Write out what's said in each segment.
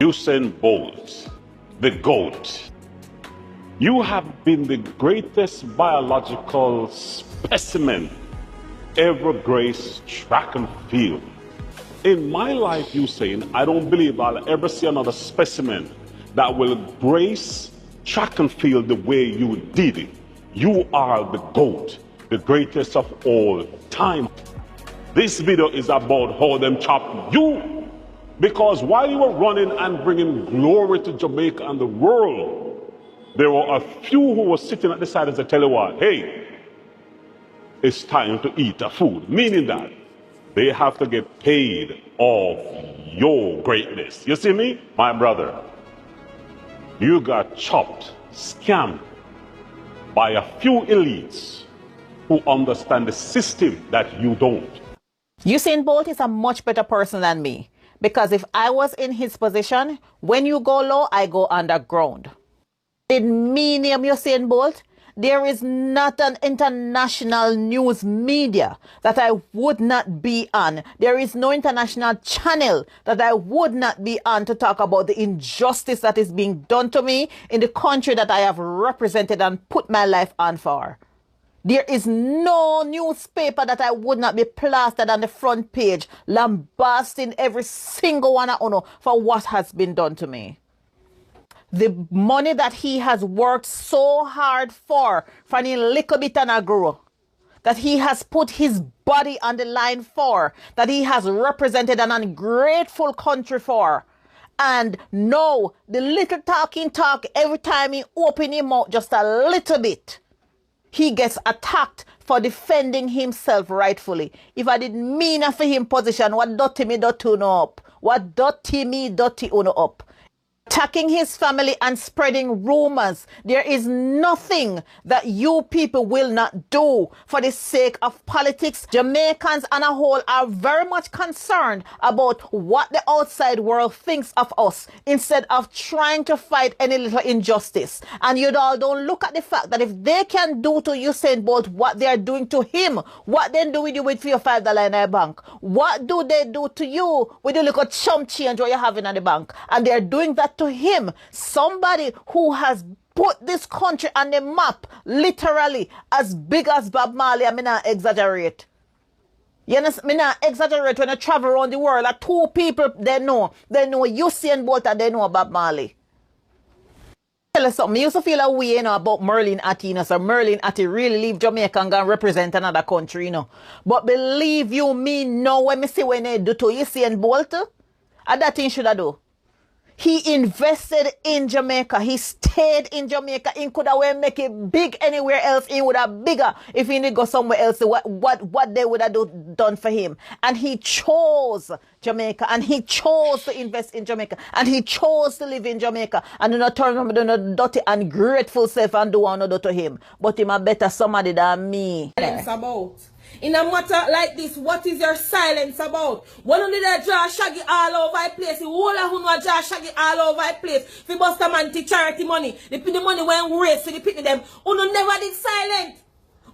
Usain Bolt, the GOAT. You have been the greatest biological specimen ever graced track and field. In my life, Usain, I don't believe I'll ever see another specimen that will grace track and field the way you did it. You are the GOAT, the greatest of all time. This video is about how them chop you. Because while you were running and bringing glory to Jamaica and the world, there were a few who were sitting at the side and said, tell you what, hey, it's time to eat a food. Meaning that they have to get paid off your greatness. You see me? My brother, you got chopped, scammed by a few elites who understand the system that you don't. Usain Bolt is a much better person than me. Because if I was in his position, when you go low, I go underground. In me name Usain Bolt, there is not an international news media that I would not be on. There is no international channel that I would not be on to talk about the injustice that is being done to me in the country that I have represented and put my life on for. There is no newspaper that I would not be plastered on the front page, lambasting every single one of you for what has been done to me. The money that he has worked so hard for a little bit and a grow, that he has put his body on the line for, that he has represented an ungrateful country for. And no, the little talking talk every time he open his mouth just a little bit, he gets attacked for defending himself rightfully. If I didn't mean for him position, what dirty me dirty uno up? What dirty me dirty uno up? Attacking his family and spreading rumors. There is nothing that you people will not do for the sake of politics. Jamaicans on a whole are very much concerned about what the outside world thinks of us instead of trying to fight any little injustice. And you all don't look at the fact that if they can do to Usain Bolt what they are doing to him, what then do we do with your $5 in a bank? What do they do to you with the little chump change what you're having in the bank? And they're doing that to him, somebody who has put this country on the map literally as big as Bob Marley. I mean, I exaggerate. You understand? Me not exaggerate when I travel around the world. Like two people they know Usain Bolt and they know Bob Marley. Tell us something. I used to feel a way, about Merlin Atty. So Merlin Atty really leave Jamaica and go and represent another country, But believe you me, now when me see when they do to Usain Bolt, and that thing should I do. He invested in Jamaica. He stayed in Jamaica. He could have make it big anywhere else. He would have bigger if he didn't go somewhere else. What they would have done for him. And he chose Jamaica. And he chose to invest in Jamaica. And he chose to live in Jamaica. And do not turn him to the dirty and grateful self and do one to him. But him a better somebody than me. Silence about. In a matter like this, what is your silence about? One of the draw shaggy all over the place. The whole of who draw shaggy all over the place. If you bust a man to charity money, the money when raised for the picnic them. Uno never did silent.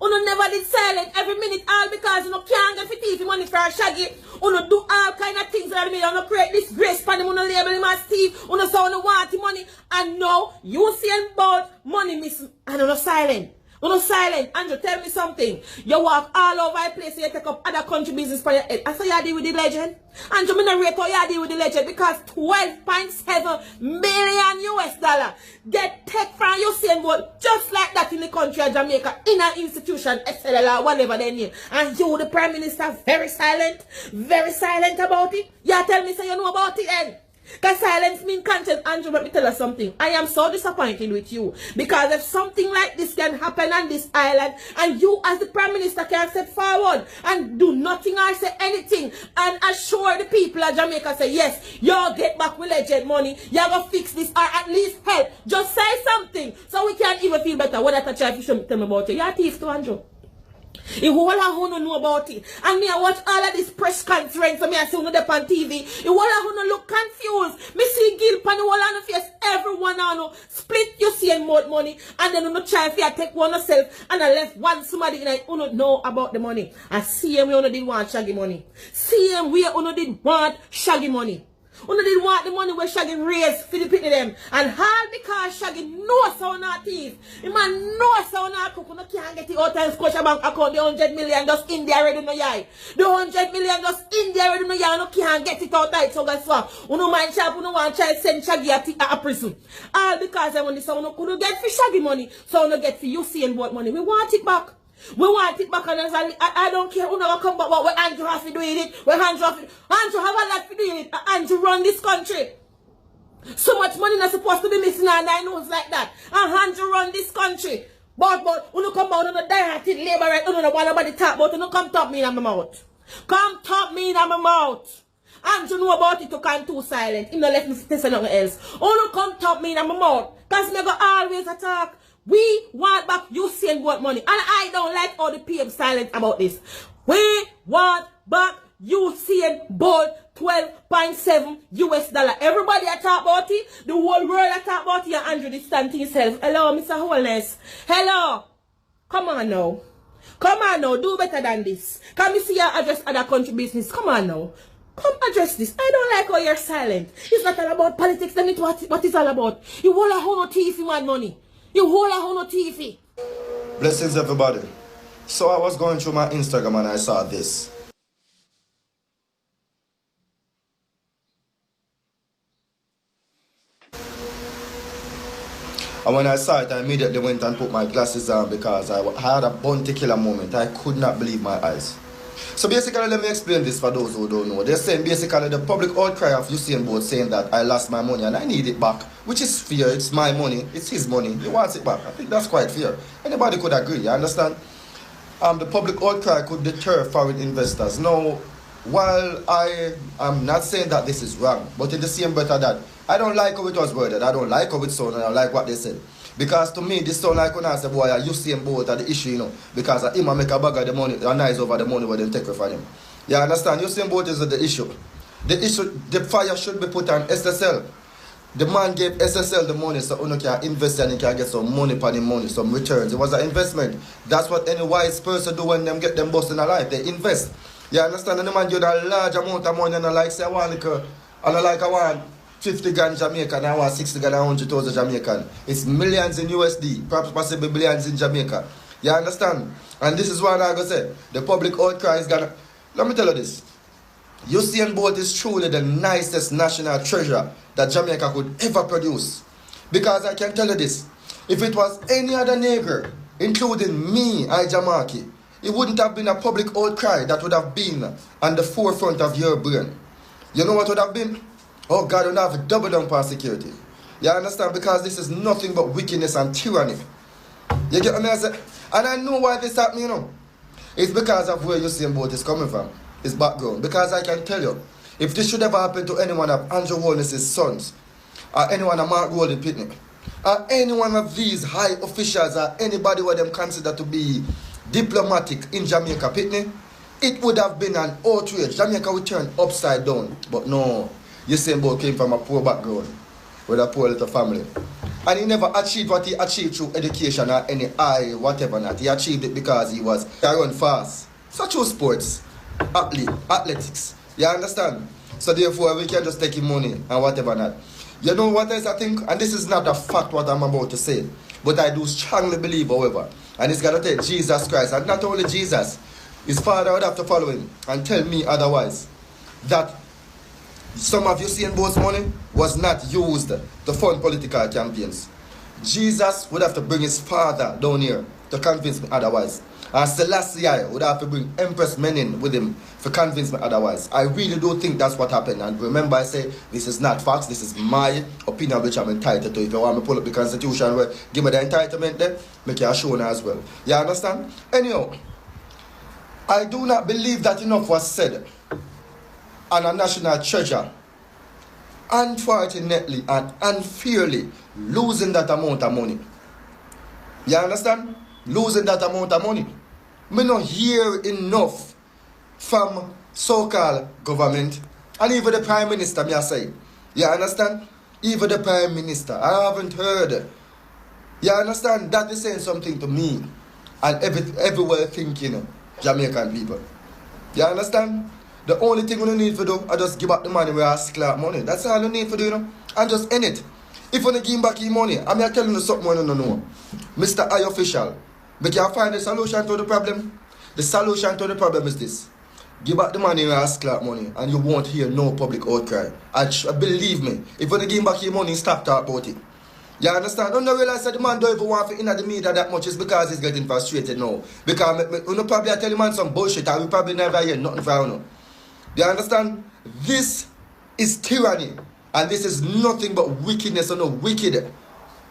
Uno never did silent every minute, all because you can't get 50 money for a shaggy. Uno do all kind of things that me. Uno create disgrace for them. Uno label him as thief. Uno say uno want the money. And now you see about money miss and uno silent. You're not silent. Andrew, tell me something. You walk all over the place and you take up other country business for your head. I saw you deal with the legend. Andrew, me not rate how you deal with the legend because $12.7 million US get take from Usain Bolt just like that in the country of Jamaica in an institution, SLL or whatever they name. And you, the Prime Minister, very silent about it. You tell me so you know about it then. Because silence means conscience. Andrew, let me tell you something. I am so disappointed with you. Because if something like this can happen on this island, and you as the Prime Minister can step forward and do nothing or say anything, and assure the people of Jamaica, say, yes, y'all get back with legend money, y'all go fix this, or at least help. Just say something, so we can even feel better. What I try to tell me about it. You're a thief too, Andrew. You all who don't know about it. And me I watch all of this press conference and me I see on the on TV. You all who look confused. Me see guilt on the wall on the face. Everyone on split you see more money. And then you try to take one yourself and I left one somebody and I don't know about the money. I see him we only did want shaggy money. See him we only did want shaggy money. Una didn't want the money where Shaggy raised for the pitney them. And all because Shaggy knows how not thief. The man knows how not cook. Una can't get it out of Scotia Bank account. The 100 million just in there already no yai. The 100 million just in there already no yai. Una can't get it out of it. So guess what? Una mind sharp. Una want to try to send Shaggy a prison. All because I want this. So una couldn't get for Shaggy money. So una get for Usain Bolt money. We want it back. We want it back, and I don't care who never come back. What Andrew have to do with it? When Andrew have a lot to do with it. Andrew run this country. So much money not supposed to be missing, and I knows like that. And Andrew run this country. But when you come out on the dirty labor right, you don't know what nobody talk about. You don't come talk me in my mouth. Come talk me in my mouth. Andrew know about it, you can't too silent. He don't let me say nothing else. You don't come talk me in my mouth. Because me go always attack. We want back Usain Bolt money. And I don't like all the PM silent about this. We want back Usain Bolt $12.7 US. Everybody I talk about it. The whole world I talk about it. And Andrew this stand to himself. Hello, Mr. Holness. Hello. Come on now. Come on now. Do better than this. Can we see you address other country business? Come on now. Come address this. I don't like how you're silent. It's not all about politics. Then it's what it's all about. You hold a whole teeth you want money. You hold a whole TV. Blessings, everybody. So I was going through my Instagram and I saw this. And when I saw it, I immediately went and put my glasses on because I had a bounty killer moment. I could not believe my eyes. So basically, let me explain this for those who don't know. They're saying basically the public outcry of Usain Bolt saying that I lost my money and I need it back, which is fair. It's my money. It's his money. He wants it back. I think that's quite fair. Anybody could agree. You understand? The public outcry could deter foreign investors. Now, while I am not saying that this is wrong, but in the same breath of that, I don't like how it was worded. I don't like how it sounded. I don't like what they said. Because to me, this sound like when I say, boy, Usain Bolt are the issue, you know. Because him make a bag of the money, a nice over the money where they take from him. You understand? Usain Bolt is the issue. The fire should be put on SSL. The man gave SSL the money so you can invest and he can get some money for the money, some returns. It was an investment. That's what any wise person do when them get them bust in a life. They invest. You understand? And the man give a large amount of money and I like say I want 50 grand Jamaican, I want 60 grand, 100,000 Jamaican. It's millions in USD, perhaps possibly billions in Jamaica. You understand? And this is what I'm going to say. The public outcry is going to... Let me tell you this. Usain Bolt is truly the nicest national treasure that Jamaica could ever produce. Because I can tell you this. If it was any other nigger, including me, Jamaki, it wouldn't have been a public outcry that would have been on the forefront of your brain. You know what would have been? Oh God, we don't have a double down on security. You understand? Because this is nothing but wickedness and tyranny. You get what I say? And I know why this happened, you know. It's because of where Usain Bolt is coming from. His background. Because I can tell you, if this should ever happen to any one of Andrew Holness' sons, or anyone of Mark Golden Pitney, or any one of these high officials, or anybody where them consider to be diplomatic in Jamaica Pitney, it would have been an outrage. Jamaica would turn upside down. But no. Usain Bolt came from a poor background with a poor little family. And he never achieved what he achieved through education or any whatever not. He achieved it because he run fast. Such as sports, athletics. You understand? So therefore we can just take him money and whatever not. You know what else I think? And this is not a fact what I'm about to say. But I do strongly believe, however, and it's going to take Jesus Christ, and not only Jesus, his father would have to follow him and tell me otherwise, that some of Usain Bolt's money was not used to fund political campaigns. Jesus would have to bring his father down here to convince me otherwise. And Selassie would have to bring Empress Menin with him to convince me otherwise. I really do think that's what happened. And remember, I say this is not facts, this is my opinion which I'm entitled to. If you want me to pull up the constitution, well, give me the entitlement there, make you a show now as well. You understand? Anyhow, I do not believe that enough was said on a national treasure, unfortunately and unfairly losing that amount of money. You understand? Losing that amount of money. Me not hear enough from so-called government and even the Prime Minister, me I say. You understand? Even the Prime Minister. I haven't heard. You understand? That is saying something to me and everywhere thinking Jamaican people. You understand? The only thing we need to do is just give back the money where I sclap money. That's all you need to do, you know. And just end it. If you give back your money, I'm here telling you something you don't know. Mr. I official, we can find the solution to the problem. The solution to the problem is this. Give back the money where I sclap money and you won't hear no public outcry. Believe me, if you give back your money, stop talking about it. You understand? Don't realize that the man don't even want to enter the media that much. It's because he's getting frustrated now. Because you probably tell the man some bullshit and we probably never hear nothing from you. You understand? This is tyranny. And this is nothing but wickedness. You know, wicked.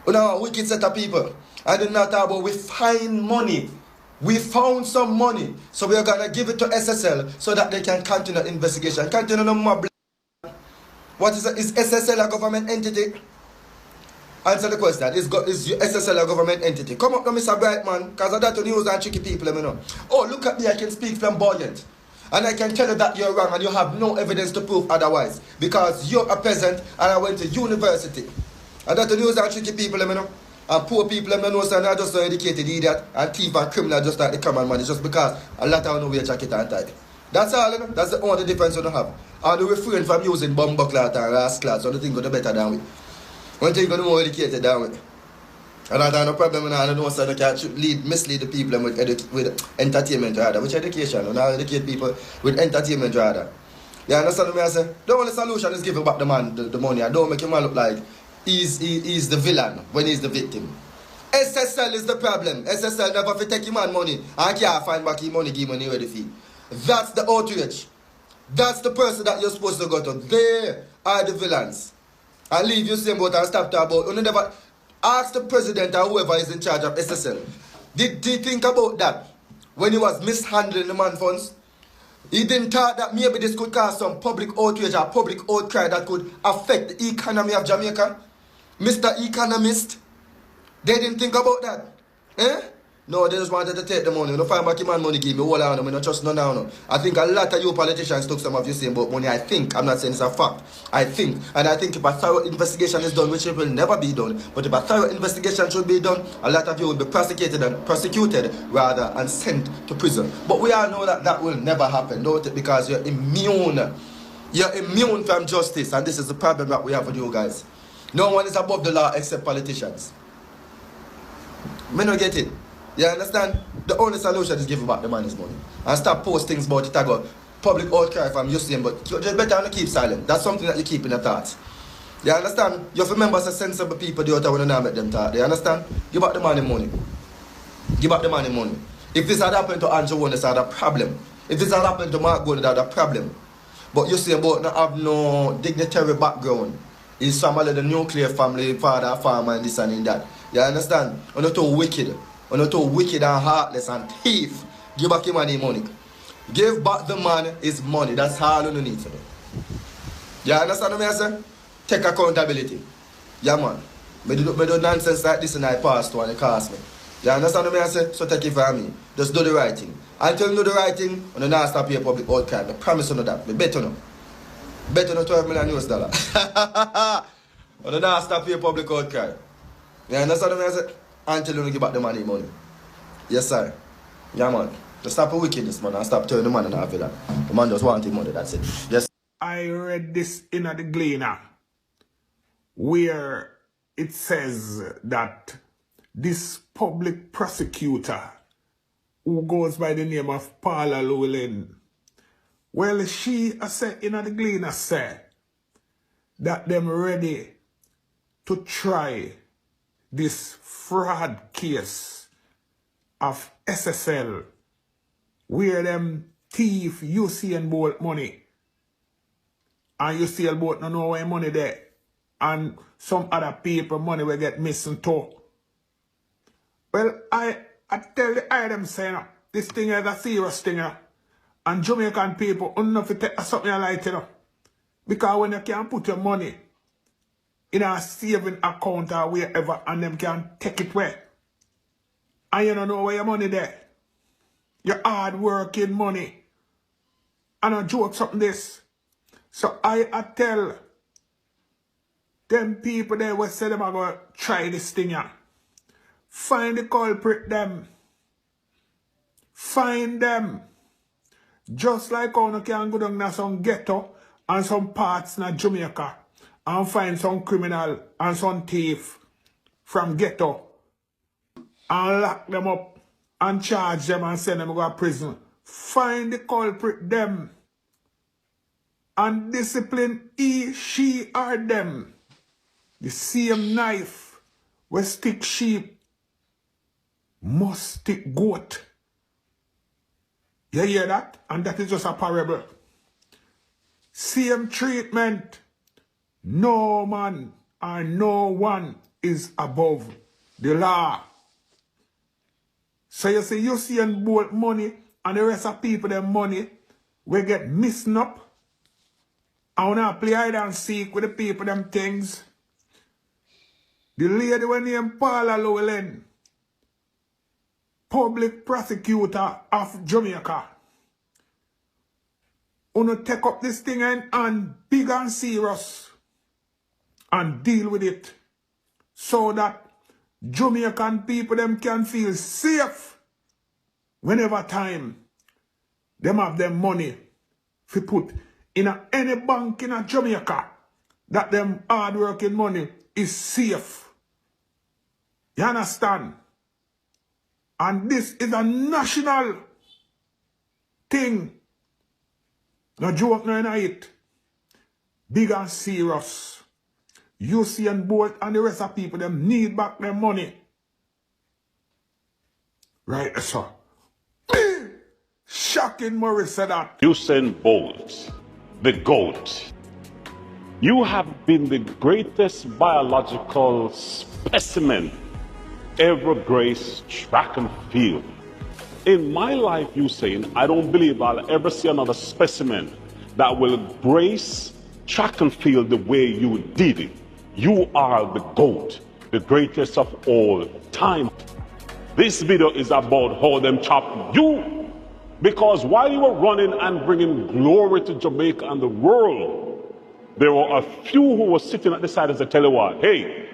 You know, a wicked set of people. I do not talk about we find money. We found some money. So we are going to give it to SSL so that they can continue the investigation. Continue no more. What is it? Is SSL a government entity? Answer the question. Is SSL a government entity? Come up now, Mr. Brightman, because I don't news and tricky people, you know. Oh, look at me, I can speak flamboyant. And I can tell you that you're wrong and you have no evidence to prove otherwise. Because you're a peasant and I went to university. And that news and tricky people, you know. And poor people, you know, so not just so educated idiot and thief and criminal just like the common man. It's just because a lot of them know wear jacket and tie. That's all, you know. That's the only difference you don't have. And we refrain from using bomb buckler and rascal, so the thing go better than we. One thing you're more educated than we. And I have no problem with that. I don't know so they can mislead the people with entertainment rather. Which education? You know, educate people with entertainment rather. You understand what I say? The only solution is giving back the man the money. I don't make him look like he's the villain when he's the victim. SSL is the problem. SSL never fi take him man money and can't find back his money, give money ready fee. That's the outrage. That's the person that you're supposed to go to. They are the villains. And leave you same boat and stop talking about. You never ask the president or whoever is in charge of SSL. Did he think about that when he was mishandling the man funds? He didn't thought that maybe this could cause some public outrage or public outcry that could affect the economy of Jamaica. Mr. Economist, they didn't think about that. Eh? No, they just wanted to take the money. You know, find back your man money, give me all on them. I don't trust none of them. I think a lot of you politicians took some of you saying about money. I think, I'm not saying it's a fact. I think, and I think if a thorough investigation is done, which it will never be done, but if a thorough investigation should be done, a lot of you will be prosecuted rather and sent to prison. But we all know that that will never happen, don't it? Because you're immune. You're immune from justice, and this is the problem that we have with you guys. No one is above the law except politicians. Me not get it. You understand? The only solution is giving back the man's money. And stop posting about it. I go public outcry from you saying, but you just better to keep silent. That's something that you keep in the thoughts. You understand? You have to remember some sensible people do it when you not make them talk. You understand? Give back the money. Give back the money. If this had happened to Andrew Holness, had a problem. If this had happened to Mark Golden, had a problem. But you say about not have no dignitary background. He's somebody the nuclear family, father, farmer, and this and that. You understand? You're not too wicked. You're not too wicked and heartless and thief. Give back him money. Give back the man his money. That's all you need to do. You understand what I say? Take accountability. Yeah, man. I do nonsense like this and I pass to and it cost me. You understand what I say? So take it from me. Just do the right thing. Until you do the right thing, you don't stop your public outcry. I promise you that. I bet you know. Bet you know $12 million US. You don't stop your public outcry. You understand what I say? Until you give back the money. Yes, sir. Yeah, man. Just stop the wickedness, man, and stop turning the man in the villain. The man just wanting money, that's it. Yes. I read this in the Gleaner where it says that this public prosecutor who goes by the name of Paula Llewellyn, well, she said in the Gleaner said that them ready to try this fraud case of SSL where them thief Usain Bolt money and Usain Bolt don't know where money there and some other people money will get missing too. Well, I tell the item saying this thing is a serious thing, and Jamaican people enough to take something like it, because when you can put your money in a saving account or wherever and them can take it away. And you don't know where your money there. Your hard working money. And I joke something this. So I tell them people there will say them are going to try this thing here. Find the culprit them. Find them. Just like how you can go down to some ghetto and some parts in Jamaica and find some criminal and some thief from ghetto and lock them up and charge them and send them to go to prison. Find the culprit, them, and discipline he, she, or them. The same knife will stick sheep must stick goat. You hear that? And that is just a parable. Same treatment. No man or no one is above the law. So you see, you see and both money and the rest of people, their money, we get missing up. I want to play hide and seek with the people, them things. The lady when named Paula Llewellyn, public prosecutor of Jamaica. Wanna take up this thing and big and serious and deal with it so that Jamaican people them can feel safe whenever time them have them money to put in any bank in Jamaica, that them hard-working money is safe. You understand? And this is a national thing. No joke, no it. Big and serious. Usain Bolt and the rest of people, them need back their money. Right, sir. Shocking Morris said that. Usain Bolt, the GOAT. You have been the greatest biological specimen ever graced track and field. In my life, Usain, I don't believe I'll ever see another specimen that will grace track and field the way you did it. You are the GOAT, the greatest of all time. This video is about how them chop you, because while you were running and bringing glory to Jamaica and the world, there were a few who were sitting at the side and said, tell you what, hey,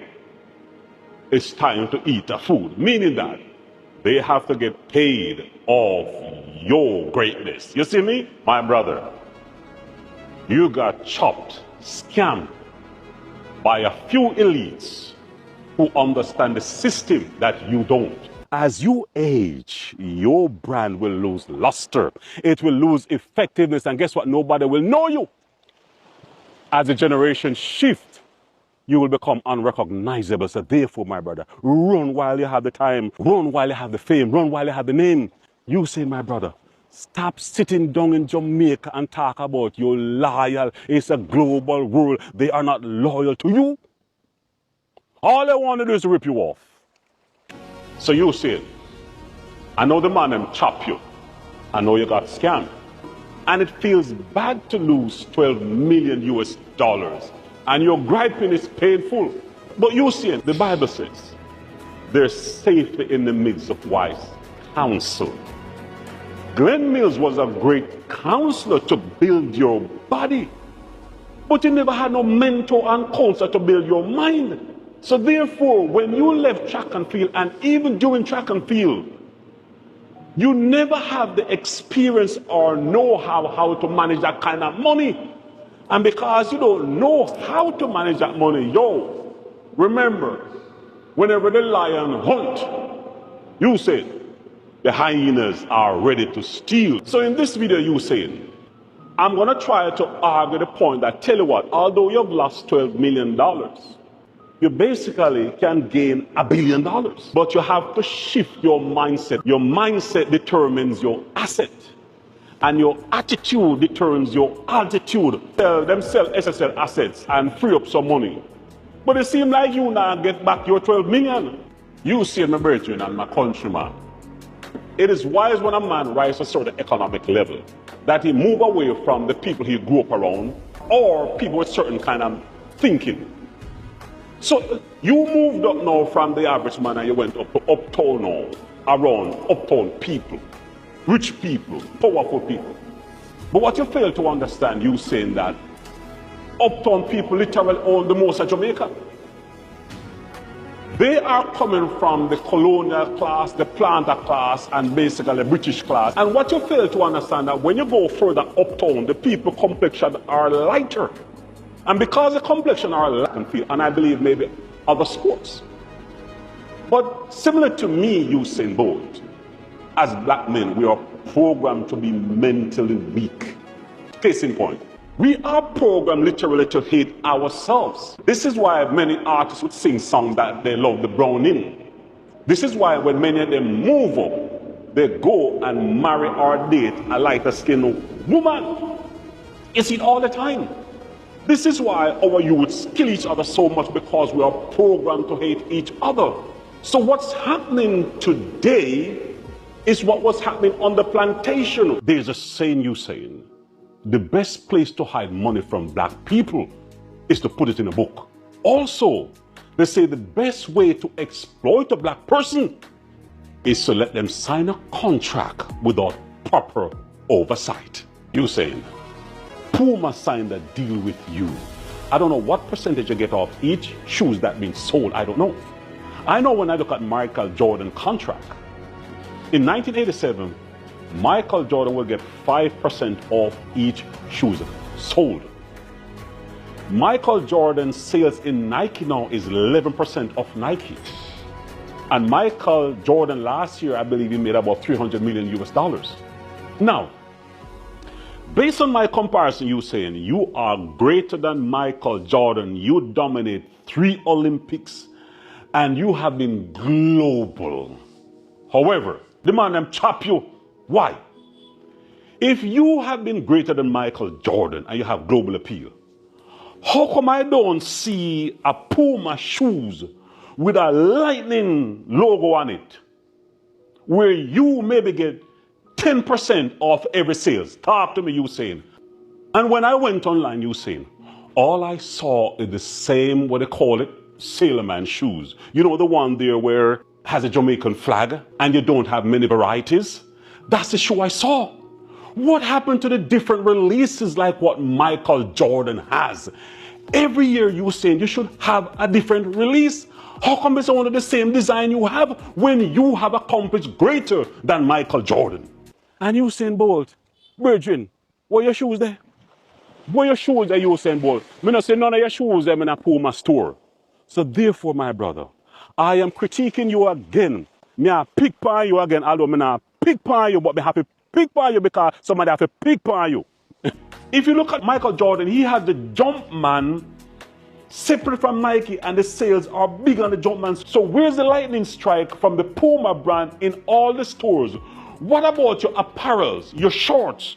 it's time to eat the food. Meaning that they have to get paid off your greatness. You see me? My brother, you got chopped, scammed by a few elites who understand the system that you don't. As you age, your brand will lose luster. It will lose effectiveness. And guess what? Nobody will know you. As the generation shift, you will become unrecognizable. So therefore, my brother, run while you have the time. Run while you have the fame. Run while you have the name. You say, my brother, stop sitting down in Jamaica and talk about you're loyal. It's a global world. They are not loyal to you. All they want to do is to rip you off. So you say, I know the man them chop you. I know you got scammed. And it feels bad to lose 12 million US dollars. And your griping is painful. But you see, the Bible says, there's safety in the midst of wise counsel. Glenn Mills was a great counselor to build your body. But you never had no mentor and counselor to build your mind. So therefore, when you left track and field, and even during track and field, you never have the experience or know-how how to manage that kind of money. And because you don't know how to manage that money, remember, whenever the lion hunt, you say, the hyenas are ready to steal. So in this video, you say, I'm going to try to argue the point that, tell you what, although you've lost $12 million, you basically can gain $1 billion. But you have to shift your mindset. Your mindset determines your asset. And your attitude determines your altitude. Tell them sell SSL assets and free up some money. But it seems like you now get back your 12 million. You see, my brethren and my countryman, it is wise when a man rises to a certain economic level that he move away from the people he grew up around or people with certain kind of thinking. So you moved up now from the average man and you went up to uptown now, around uptown people. Rich people, powerful people. But what you fail to understand, you saying that uptown people literally own the most of Jamaica. They are coming from the colonial class, the planter class, and basically the British class. And what you fail to understand that when you go further uptown, the people complexion are lighter. And because the complexion are lighter, and I believe maybe other sports. But similar to me, Usain Bolt, as black men, we are programmed to be mentally weak. Case in point, we are programmed literally to hate ourselves. This is why many artists would sing songs that they love the brown in. This is why when many of them move up, they go and marry or date a lighter skinned woman. You see it all the time. This is why our youths kill each other so much, because we are programmed to hate each other. So what's happening today is what was happening on the plantation. There's a saying, Usain, the best place to hide money from black people is to put it in a book. Also, they say the best way to exploit a black person is to let them sign a contract without proper oversight. Usain, Puma signed a deal with you. I don't know what percentage you get off each shoes that been sold. I don't know. I know when I look at Michael Jordan contract, in 1987, Michael Jordan will get 5% off each shoes sold. Michael Jordan's sales in Nike now is 11% of Nike. And Michael Jordan last year, I believe he made about 300 million US dollars. Now, based on my comparison, you saying you are greater than Michael Jordan, you dominate 3 Olympics, and you have been global. However, the man them chop you. Why? If you have been greater than Michael Jordan and you have global appeal, how come I don't see a Puma shoes with a lightning logo on it, where you maybe get 10% off every sales? Talk to me, Usain. And when I went online, Usain, all I saw is the same, what they call it, sailorman shoes. You know, the one there where has a Jamaican flag and you don't have many varieties? That's the shoe I saw. What happened to the different releases like what Michael Jordan has? Every year you saying you should have a different release. How come it's only the same design you have when you have accomplished greater than Michael Jordan? And Usain Bolt, Virgin, where your shoes there? Where your shoes there, Usain Bolt? Me not say none of your shoes them in a Puma store. So therefore, my brother, I am critiquing you again. Me a pick on you again, although me not pick on you, but me have to pick on you because somebody have to pick on you. If you look at Michael Jordan, he has the Jumpman separate from Nike, and the sales are big on the Jumpman. So where's the lightning strike from the Puma brand in all the stores? What about your apparels, your shorts,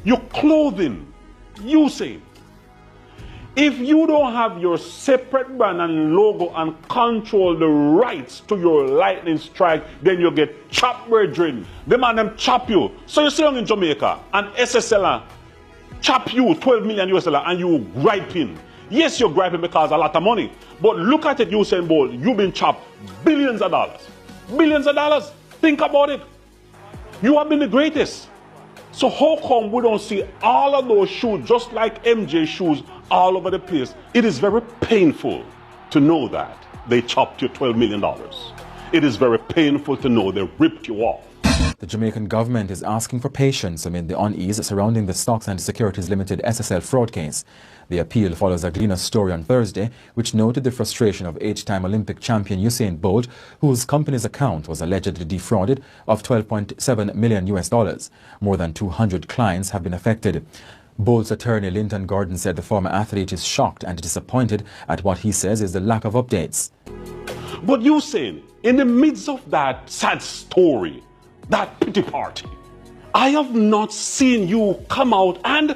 your clothing? You say, if you don't have your separate brand and logo and control the rights to your lightning strike, then you get chopped, brethren. The man them chop you. So you see in Jamaica, and SSL chop you 12 million US dollar and you griping. Yes, you're griping because a lot of money. But look at it, Usain Bolt. You've been chopped billions of dollars. Billions of dollars. Think about it. You have been the greatest. So how come we don't see all of those shoes, just like MJ shoes, all over the place? It is very painful to know that they chopped you $12 million. It is very painful to know they ripped you off. The Jamaican government is asking for patience amid the unease surrounding the Stocks and Securities Limited SSL fraud case. The appeal follows a Gleaner story on Thursday, which noted the frustration of 8-time Olympic champion Usain Bolt, whose company's account was allegedly defrauded of $12.7 million US dollars. More than 200 clients have been affected. Bolt's attorney Linton Gordon said the former athlete is shocked and disappointed at what he says is the lack of updates. But Usain, in the midst of that sad story, that pity party, I have not seen you come out and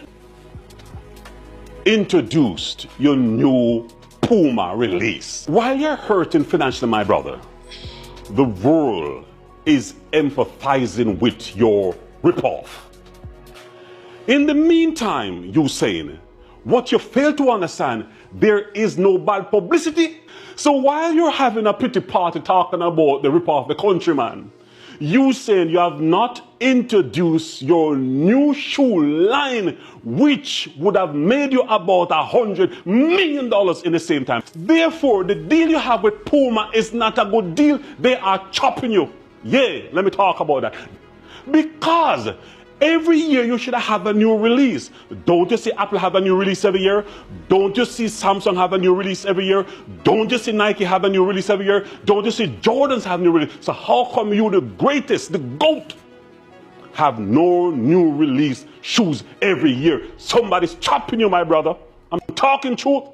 introduced your new Puma release. While you're hurting financially, my brother, the world is empathizing with your ripoff. In the meantime, Usain, what you fail to understand, there is no bad publicity. So while you're having a pity party talking about the ripoff, the countryman, Usain, you have not introduced your new shoe line, which would have made you about $100 million in the same time. Therefore, the deal you have with Puma is not a good deal. They are chopping you. Yeah, let me talk about that. Because every year you should have a new release. Don't you see Apple have a new release every year? Don't you see Samsung have a new release every year? Don't you see Nike have a new release every year? Don't you see Jordans have a new release? So how come you, the greatest, the GOAT, have no new release shoes every year? Somebody's chopping you, my brother. I'm talking truth.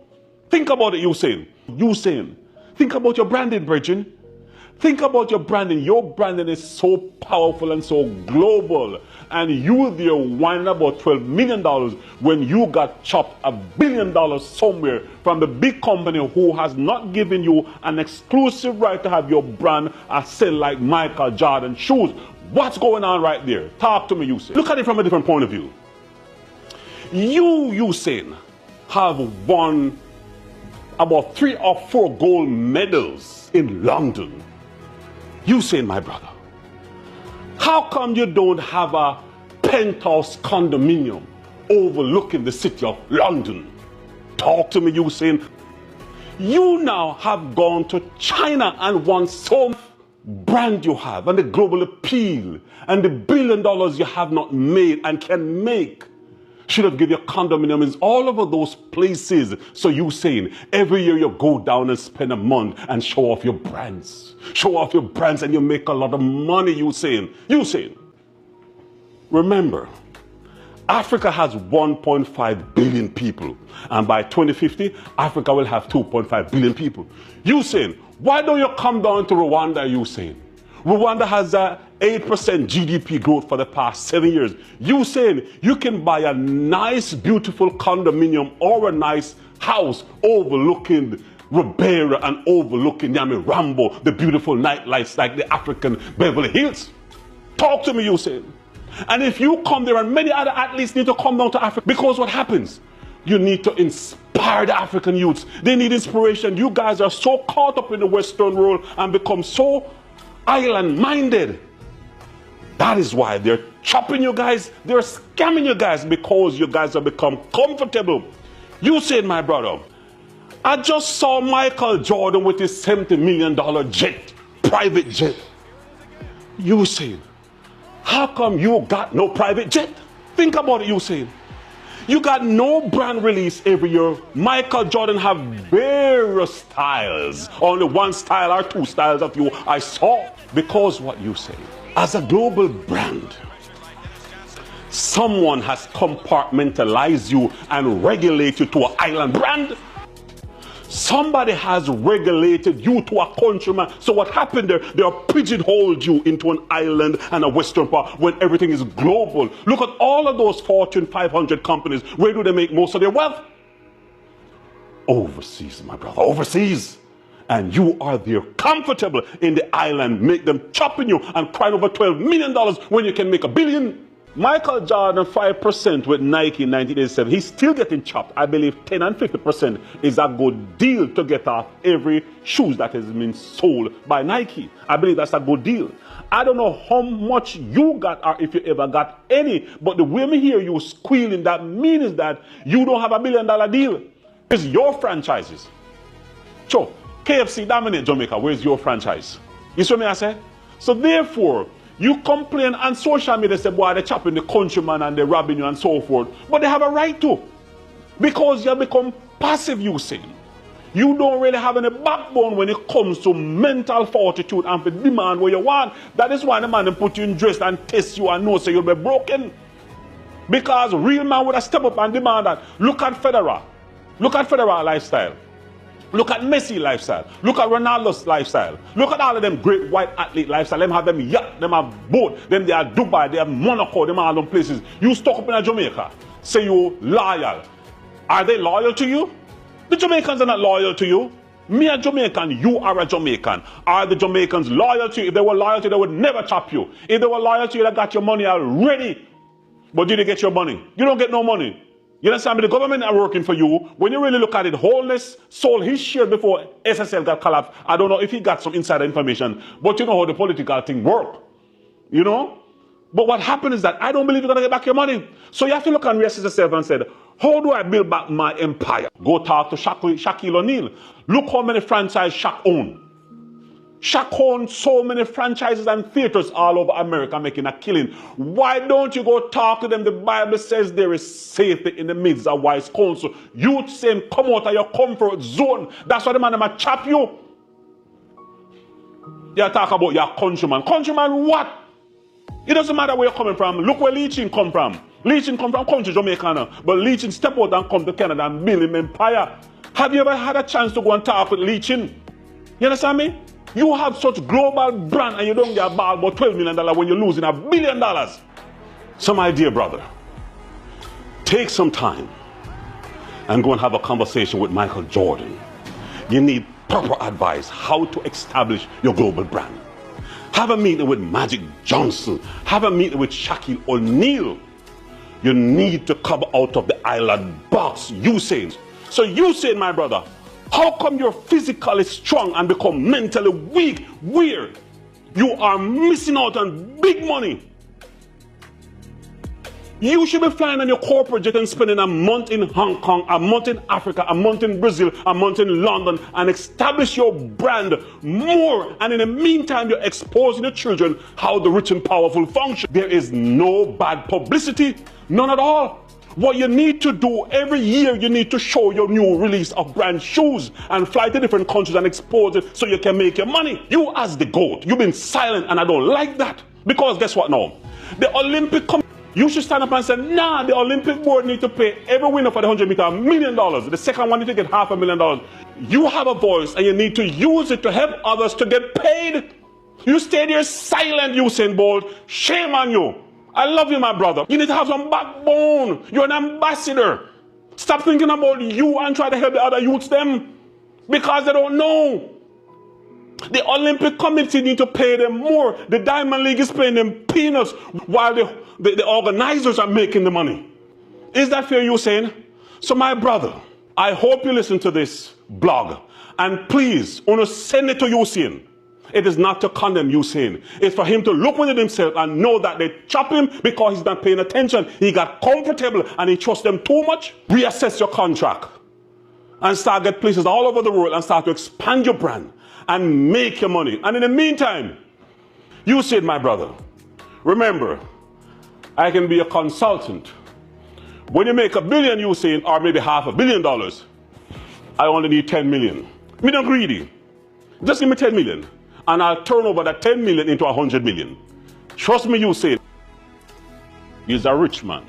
Think about it, Usain. Usain, think about your branding, Bridget. Think about your branding. Your branding is so powerful and so global. And you there whining about $12 million when you got chopped $1 billion somewhere from the big company who has not given you an exclusive right to have your brand sell like Michael Jordan shoes. What's going on right there? Talk to me, Usain. Look at it from a different point of view. You, Usain, have won about 3 or 4 gold medals in London. Usain, my brother, how come you don't have a penthouse condominium overlooking the city of London? Talk to me, Usain. You now have gone to China and won some brand you have and the global appeal and the $1 billion you have not made and can make. Should have given you condominiums all over those places. So you saying every year you go down and spend a month and show off your brands. Show off your brands and you make a lot of money, you saying. Remember, Africa has 1.5 billion people. And by 2050, Africa will have 2.5 billion people. You saying, why don't you come down to Rwanda, you saying? Rwanda has a 8% GDP growth for the past 7 years. You saying you can buy a nice, beautiful condominium or a nice house overlooking Ribera and overlooking Nyamirambo, the beautiful nightlights like the African Beverly Hills. Talk to me, you saying. And if you come there, and many other athletes need to come down to Africa, because what happens? You need to inspire the African youths. They need inspiration. You guys are so caught up in the Western world and become so island-minded. That is why they're chopping you guys, they're scamming you guys, because you guys have become comfortable. You said, my brother, I just saw Michael Jordan with his $70 million jet, private jet. You said, how come you got no private jet? Think about it, you said. You got no brand release every year. Michael Jordan have various styles. Only one style or 2 styles of you I saw. Because what you say, as a global brand, someone has compartmentalized you and regulated you to an island brand. Somebody has regulated you to a countryman. So what happened there? They are pigeonholed you into an island and a Western part when everything is global. Look at all of those Fortune 500 companies. Where do they make most of their wealth? Overseas, my brother, overseas. And you are there comfortable in the island, make them chopping you and crying over $12 million when you can make $1 billion. Michael Jordan 5% with Nike in 1987. He's still getting chopped. I believe 10 and 50% is a good deal to get off every shoes that has been sold by Nike. I believe that's a good deal. I don't know how much you got or if you ever got any, but the way me hear you squealing, that means that you don't have $1 billion deal. It's your franchises. Sure, KFC dominate Jamaica. Where's your franchise? You see what I say? So therefore, you complain on social media, say, boy, they're chopping the countryman and they're robbing you and so forth. But they have a right to. Because you have become passive, you say. You don't really have any backbone when it comes to mental fortitude and for demand what you want. That is why the man put you in dress and test you and know so you'll be broken. Because real man would have stepped up and demand that. Look at Federer. Look at Federer lifestyle. Look at Messi lifestyle. Look at Ronaldo's lifestyle. Look at all of them great white athlete lifestyle. Them have them yacht, them have boat, them they are Dubai, they have Monaco, them all them places. You stuck up in a Jamaica. Say you loyal. Are they loyal to you? The Jamaicans are not loyal to you. Me a Jamaican, you are a Jamaican. Are the Jamaicans loyal to you? If they were loyal to you, they would never chop you. If they were loyal to you, they got your money already. But did they get your money? You don't get no money. You understand me? The government are working for you. When you really look at it, Holness sold his share before SSL got collapsed. I don't know if he got some insider information, but you know how the political thing works. you know? But what happened is that I don't believe you're going to get back your money. So you have to look and reassess yourself and say, how do I build back my empire? Go talk to Shaquille O'Neal. Look how many franchises Shaq owned. Shaq owns so many franchises and theaters all over America making a killing. Why don't you go talk to them? The Bible says there is safety in the midst of wise counsel. You saying come out of your comfort zone. That's why the man might chop you. You talk about your countryman. Countryman what? It doesn't matter where you're coming from. Look where Leachin come from. Leachin come from country Jamaica. But Leachin step out and come to Canada and build him empire. Have you ever had a chance to go and talk with Leachin? You understand me? You have such global brand and you don't get a ball about $12 million when you're losing $1 billion. So my dear brother, take some time and go and have a conversation with Michael Jordan. You need proper advice how to establish your global brand. Have a meeting with Magic Johnson. Have a meeting with Shaquille O'Neal. You need to come out of the island box, Usain. So Usain, my brother, how come you're physically strong and become mentally weak? Weird. You are missing out on big money. You should be flying on your corporate jet and spending a month in Hong Kong, a month in Africa, a month in Brazil, a month in London, and establish your brand more. And in the meantime, you're exposing your children how the rich and powerful function. There is no bad publicity, none at all. What you need to do every year, you need to show your new release of brand shoes and fly to different countries and expose it so you can make your money. You as the GOAT, you've been silent and I don't like that. Because guess what now? The Olympic Committee, you should stand up and say, nah, the Olympic board need to pay every winner for the 100 meter $1 million. The second one need to get $500,000. You have a voice and you need to use it to help others to get paid. You stay there silent, Usain Bolt. Shame on you. I love you, my brother. You need to have some backbone. You're an ambassador. Stop thinking about you and try to help the other youths them. Because they don't know. The Olympic Committee need to pay them more. The Diamond League is paying them peanuts while the organizers are making the money. Is that fair, Usain? So my brother, I hope you listen to this blog. And please, send it to Usain. It is not to condemn Usain. It's for him to look within himself and know that they chop him because he's not paying attention. He got comfortable and he trusts them too much. Reassess your contract and start get places all over the world and start to expand your brand and make your money. And in the meantime, Usain, my brother, remember, I can be a consultant. When you make $1 billion, Usain, or maybe $500 million, I only need 10 million. Me not greedy. Just give me 10 million. And I'll turn over that 10 million into 100 million. Trust me, Usain. He's a rich man.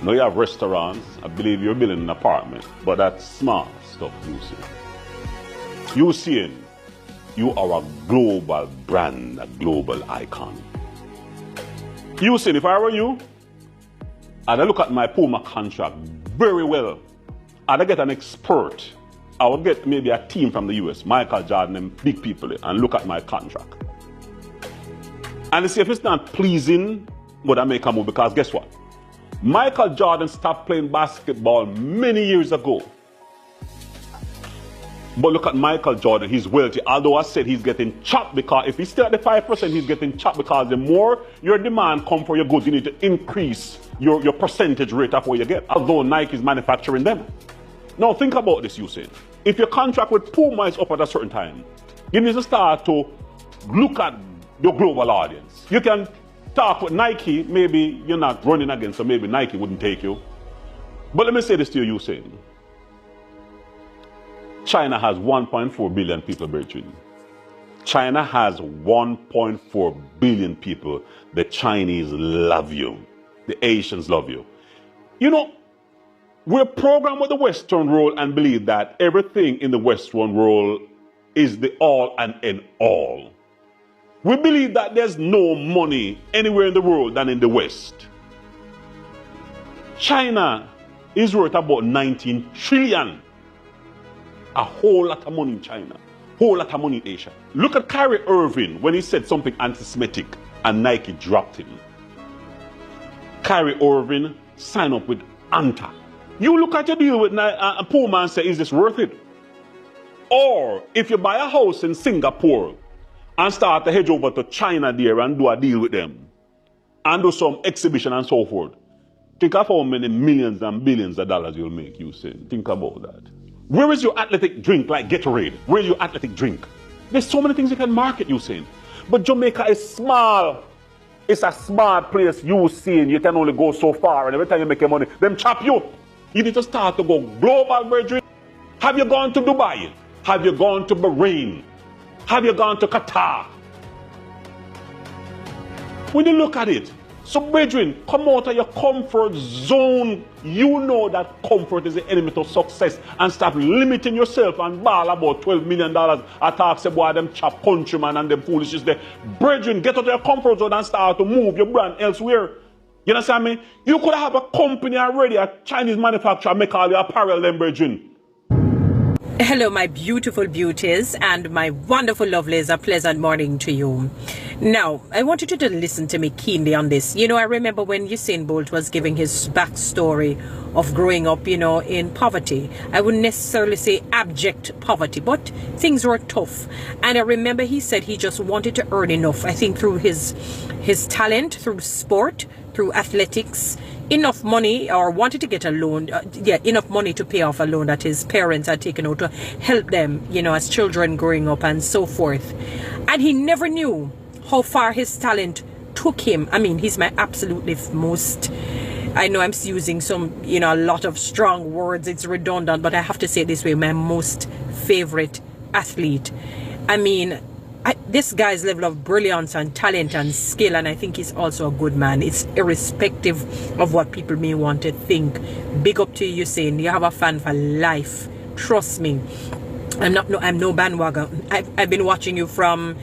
Now you have restaurants. I believe you're building an apartment. But that's small stuff, Usain. Usain, you are a global brand, a global icon. Usain, if I were you, I'd look at my Puma contract very well. I'd get an expert. I would get maybe a team from the US, Michael Jordan and big people, and look at my contract. And see if it's not pleasing, would I make a move? Because guess what? Michael Jordan stopped playing basketball many years ago. But look at Michael Jordan, he's wealthy. Although I said he's getting chopped because if he's still at the 5%, he's getting chopped because the more your demand come for your goods, you need to increase your percentage rate of what you get. Although Nike is manufacturing them. Now think about this, Usain. If your contract with Puma is up at a certain time, you need to start to look at your global audience. You can talk with Nike, maybe you're not running against, so maybe Nike wouldn't take you. But let me say this to you, Usain. China has 1.4 billion people, Bertrand. China has 1.4 billion people. The Chinese love you. The Asians love you. You know, we're programmed with the Western world and believe that everything in the Western world is the all and end all. We believe that there's no money anywhere in the world than in the West. China is worth about 19 trillion. A whole lot of money in China. Whole lot of money in Asia. Look at Kyrie Irving when he said something anti-Semitic and Nike dropped him. Kyrie Irving signed up with Anta. You look at your deal with Puma and say, is this worth it? Or if you buy a house in Singapore and start to hedge over to China there and do a deal with them and do some exhibition and so forth. Think of how many millions and billions of dollars you'll make, Usain. Think about that. Where is your athletic drink like Gatorade? Where is your athletic drink? There's so many things you can market, Usain. But Jamaica is small. It's a small place, Usain. You can only go so far, and every time you make your money, them chop you. You need to start to go global, brethren. Have you gone to Dubai? Have you gone to Bahrain? Have you gone to Qatar? When you look at it, so brethren, come out of your comfort zone. You know that comfort is the enemy to success, and stop limiting yourself and ball about $12 million. Attack say boy them chop countryman and them foolishness there. Brethren, get out of your comfort zone and start to move your brand elsewhere. You understand me? You could have a company already, a Chinese manufacturer, make all your apparel then, brethren. Hello, my beautiful beauties and my wonderful lovelies. A pleasant morning to you. Now, I want you to listen to me keenly on this. You know, I remember when Usain Bolt was giving his backstory of growing up, you know, in poverty. I wouldn't necessarily say abject poverty, but things were tough. And I remember he said he just wanted to earn enough, I think through his talent, through sport, through athletics, enough money, or wanted to get a loan, enough money to pay off a loan that his parents had taken out to help them, you know, as children growing up and so forth. And he never knew how far his talent took him. I mean, he's my absolutely most, I know I'm using some, you know, a lot of strong words, it's redundant, but I have to say it this way, my most favorite athlete. I mean, this guy's level of brilliance and talent and skill, and I think he's also a good man. It's irrespective of what people may want to think. Big up to you, Usain. You have a fan for life. Trust me. I'm no bandwagon. I've been watching you from,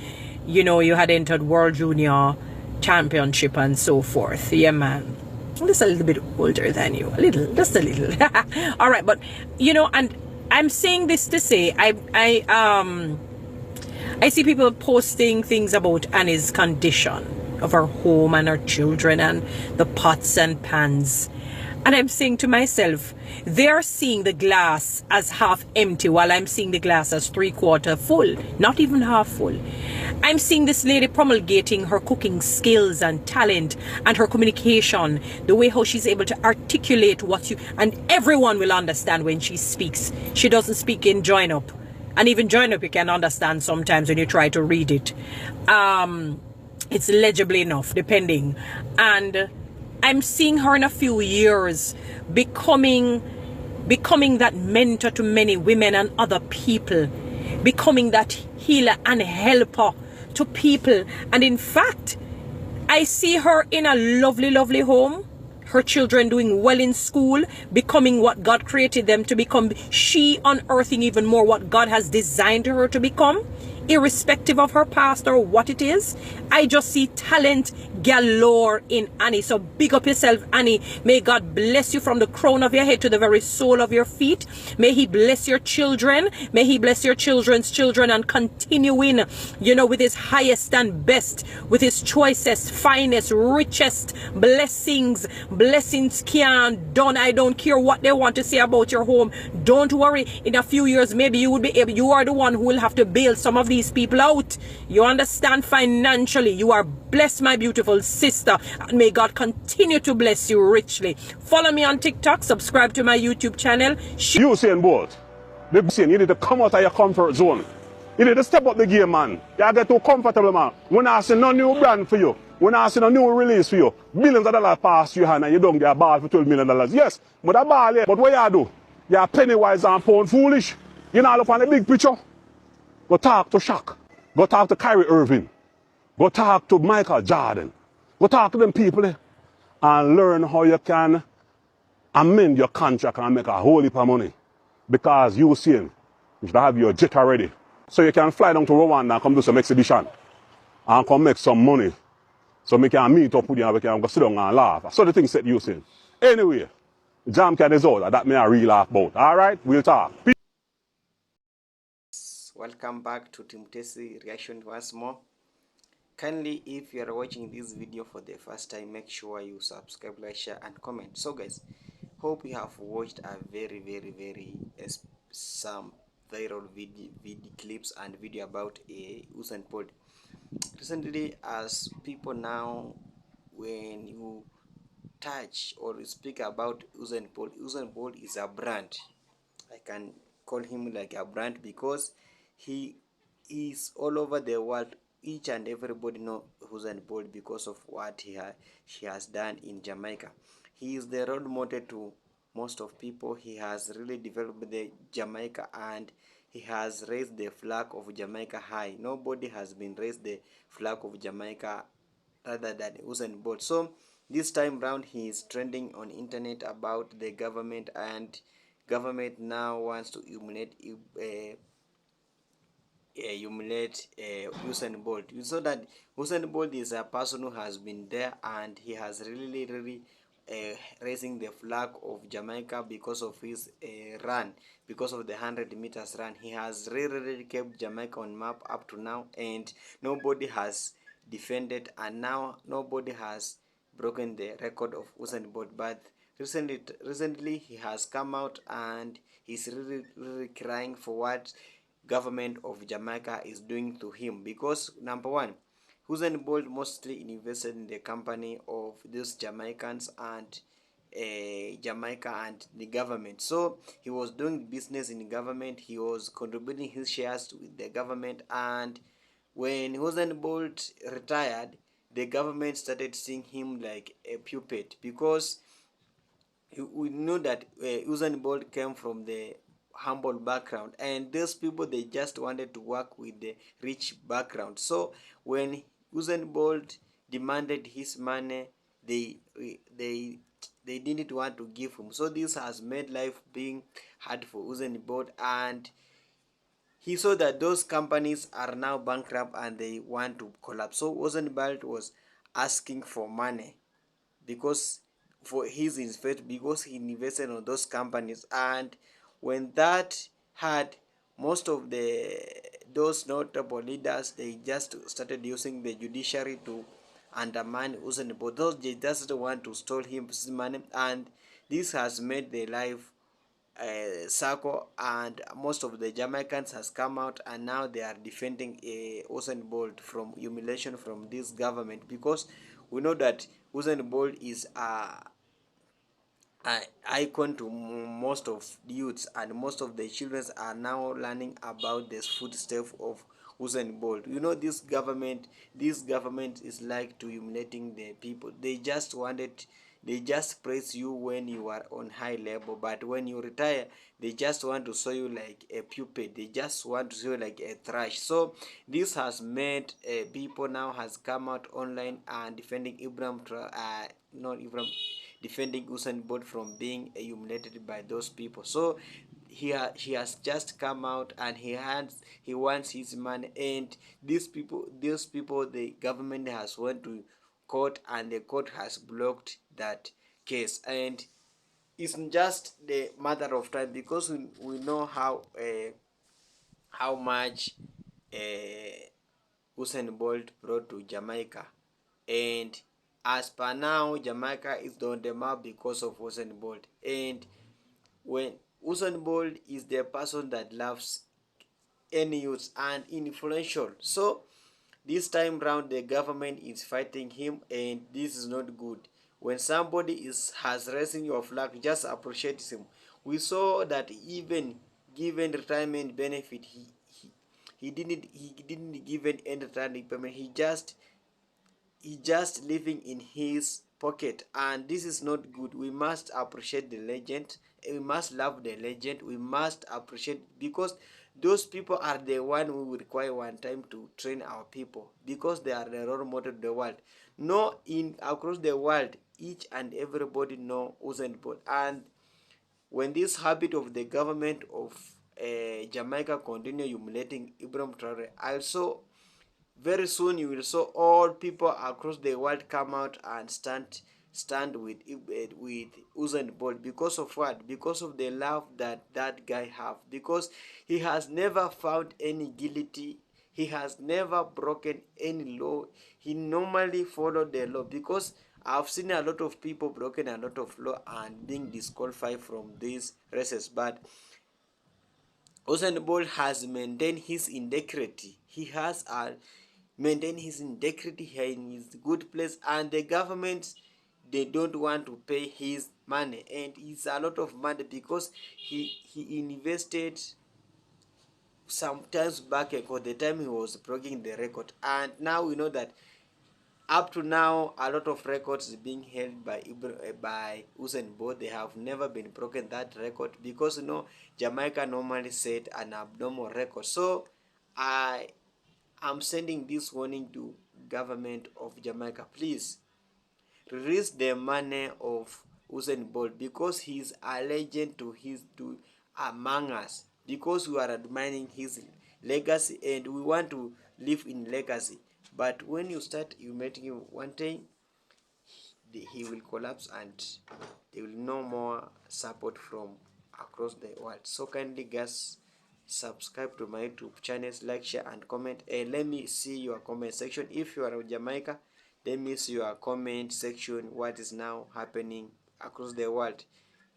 you know, you had entered World Junior Championship and so forth. Yeah, man. I'm just a little bit older than you. A little, just a little. All right, but you know, and I'm saying this to say, I see people posting things about Annie's condition of her home and her children and the pots and pans. And I'm saying to myself, they're seeing the glass as half empty while I'm seeing the glass as 3/4 full, not even half full. I'm seeing this lady promulgating her cooking skills and talent and her communication, the way how she's able to articulate and everyone will understand when she speaks. She doesn't speak in join up. And even join up you can understand sometimes when you try to read it. It's legibly enough, depending. And I'm seeing her in a few years becoming that mentor to many women and other people, becoming that healer and helper to people. And in fact, I see her in a lovely, lovely home. Her children doing well in school, becoming what God created them to become. She unearthing even more what God has designed her to become, irrespective of her past or what it is. I just see talent galore in Annie. So big up yourself, Annie. May God bless you from the crown of your head to the very sole of your feet. May he bless your children. May he bless your children's children and continuing, you know, with his highest and best, with his choicest, finest, richest blessings. Blessings can't done. I don't care what they want to say about your home. Don't worry. In a few years, maybe you will be able, you are the one who will have to bail some of these people out. You understand? Financially, you are blessed, my beautiful sister, and may God continue to bless you richly. Follow me on TikTok, subscribe to my YouTube channel. Usain Bolt, you need to come out of your comfort zone. You need to step up the game, man. You get too comfortable, man. When I see no new brand for you, when I see no new release for you, billions of dollars pass your hand and you don't get a ball for $12 million. Yes, but a ball, yeah. But what you do? You're penny wise and pound foolish. You not look on the big picture. Go talk to Shaq. Go talk to Kyrie Irving. Go talk to Michael Jordan. Go talk to them people there and learn how you can amend your contract and make a whole heap of money. Because you Usain, you should have your jet already. So you can fly down to Rwanda and come do some exhibition and come make some money. So we can meet up with you and we can go sit down and laugh. So the thing said Usain. Anyway, Jam can is out. That me a real laugh about. Alright, we'll talk. Welcome back to Team Tessie reaction once more. Kindly, if you are watching this video for the first time, make sure you subscribe, like, share and comment. So guys, hope you have watched a very some viral video clips and video about Usain Bolt. Recently, as people now, when you touch or speak about Usain Bolt is a brand. I can call him like a brand because he is all over the world. Each and everybody know Usain Bolt because of what he has done in Jamaica. He is the role model to most of people. He has really developed the Jamaica, and he has raised the flag of Jamaica high. Nobody has been raised the flag of Jamaica rather than Usain Bolt. So this time round he is trending on internet about the government, and government now wants to humiliate Usain Bolt. You saw that Usain Bolt is a person who has been there, and he has really raising the flag of Jamaica because of his run, because of the 100 meters run. He has really kept Jamaica on map up to now, and nobody has defended, and now nobody has broken the record of Usain Bolt. But recently he has come out and he's really crying for what government of Jamaica is doing to him, because number one, Usain Bolt mostly invested in the company of these Jamaicans and Jamaica and the government. So he was doing business in the government, he was contributing his shares with the government, and when Usain Bolt retired, the government started seeing him like a puppet, because we know that Usain Bolt came from the humble background, and those people, they just wanted to work with the rich background. So when Usain Bolt demanded his money, they they they didn't want to give him. So this has made life being hard for Usain Bolt, and he saw that those companies are now bankrupt and they want to collapse. So Usain Bolt was asking for money because for his investment, because he invested on those companies. And when that had, most of the those notable leaders, they just started using the judiciary to undermine Usain Bolt. Those, they just want to steal his money, and this has made the life circle, and most of the Jamaicans has come out, and now they are defending Usain Bolt from humiliation from this government, because we know that Usain Bolt is an icon to most of the youths, and most of the children are now learning about the footsteps of Usain Bolt. You know, this government is like to humiliating the people. They just praise you when you are on high level, but when you retire, they just want to show you like a puppet. They just want to show you like a trash. So this has made people now has come out online and defending not Ibrahim, defending Usain Bolt from being humiliated by those people. So he has just come out, and he wants his money, and these people, the government has went to court, and the court has blocked that case. And it's just the matter of time, because we know how much Usain Bolt brought to Jamaica, and as per now, Jamaica is on the map because of Usain Bolt. And when Usain Bolt is the person that loves any youth and influential, so this time round the government is fighting him, and this is not good. When somebody has raising your flag, just appreciate him. We saw that even given retirement benefit, he didn't give any retirement payment. He just living in his pocket, and this is not good. We must appreciate the legend, we must love the legend, we must appreciate, because those people are the one who will require one time to train our people, because they are the role model of the world. No, in across the world, each and everybody know Usain Bolt. And when this habit of the government of Jamaica continue humiliating Ibrahim Traore, also very soon you will saw all people across the world come out and stand with Usain Bolt. Because of what? Because of the love that guy have. Because he has never found any guilty. He has never broken any law. He normally followed the law. Because I've seen a lot of people broken a lot of law and being disqualified from these races. But Usain Bolt has maintained his integrity. He has maintained his integrity here in his good place, and the government, they don't want to pay his money, and it's a lot of money because he invested some times back ago, the time he was breaking the record, and now we know that up to now a lot of records is being held by Usain Bolt. They have never been broken that record because Jamaica normally set an abnormal record. So I am sending this warning to government of Jamaica. Please release the money of Usain Bolt because he is a legend to among us, because we are admiring his legacy and we want to live in legacy. But when you start humiliating him one time, he will collapse and there will no more support from across the world. So kindly guys, subscribe to my YouTube channels, like, share and comment, and let me see your comment section. If you are in Jamaica, let me see your comment section, what is now happening across the world.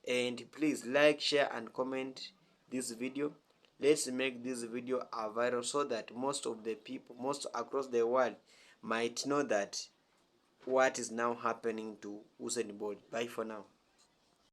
And please like, share and comment this video. Let's make this video a viral so that most of the people, most across the world, might know that what is now happening to Usain Bolt. Bye for now.